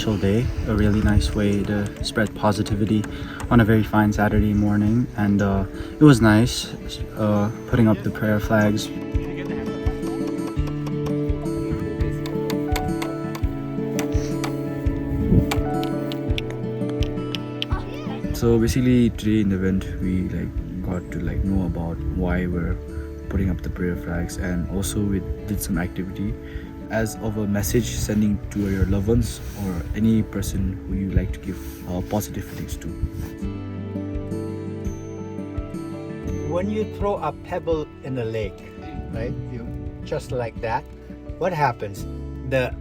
special day, a really nice way to spread positivity on a very fine Saturday morning, and it was nice putting up the prayer flags. So basically today in the event we got to know about why we're putting up the prayer flags, and also we did some activity as of a message sending to your loved ones or any person who you like to give positive feelings to. When you throw a pebble in a lake, right, you just like that, what happens? The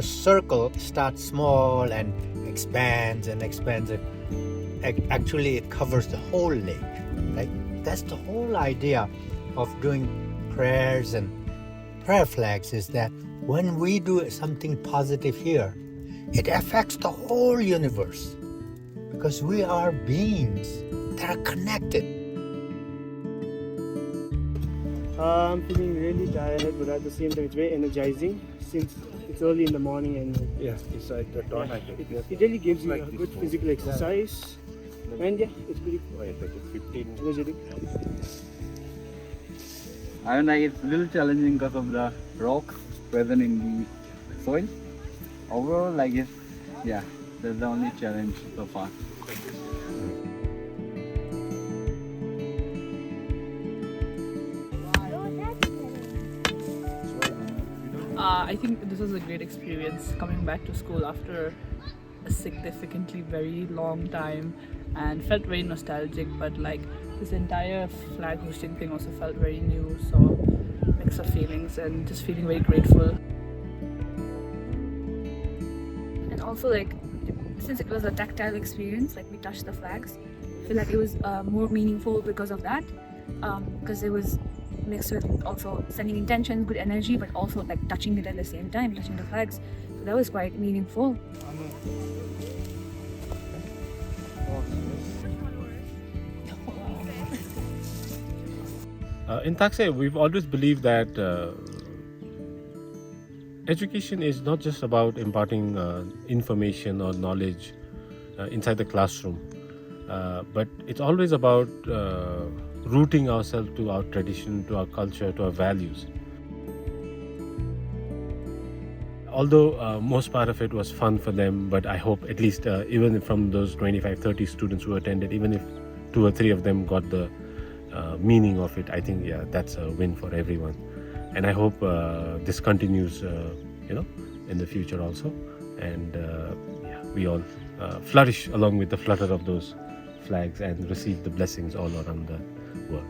circle starts small and expands and expands. Actually, it covers the whole lake, right? That's the whole idea of doing prayers and prayer flags, is that when we do something positive here, it affects the whole universe, because we are beings that are connected. I'm feeling really tired, but at the same time it's very energizing since it's early in the morning, and it's like the dawn. It really gives you a good physical exercise, and it's pretty energetic. I mean, it's a little challenging because of the rocks present in the soil. Overall, that's the only challenge so far. I think this was a great experience coming back to school after a significantly very long time, and felt very nostalgic, but this entire flag hosting thing also felt very new, so mix of feelings and just feeling very grateful. And also since it was a tactile experience, we touched the flags, I feel like it was more meaningful because of that, because it was mixed with also sending intention, good energy, but also touching it at the same time, touching the flags. So that was quite meaningful. In Taktse, we've always believed that education is not just about imparting information or knowledge inside the classroom, but it's always about rooting ourselves to our tradition, to our culture, to our values. Although most part of it was fun for them, but I hope at least even from those 25-30 students who attended, even if 2 or 3 of them got the meaning of it, I think that's a win for everyone. And I hope this continues in the future also, and we all flourish along with the flutter of those flags and receive the blessings all around the world.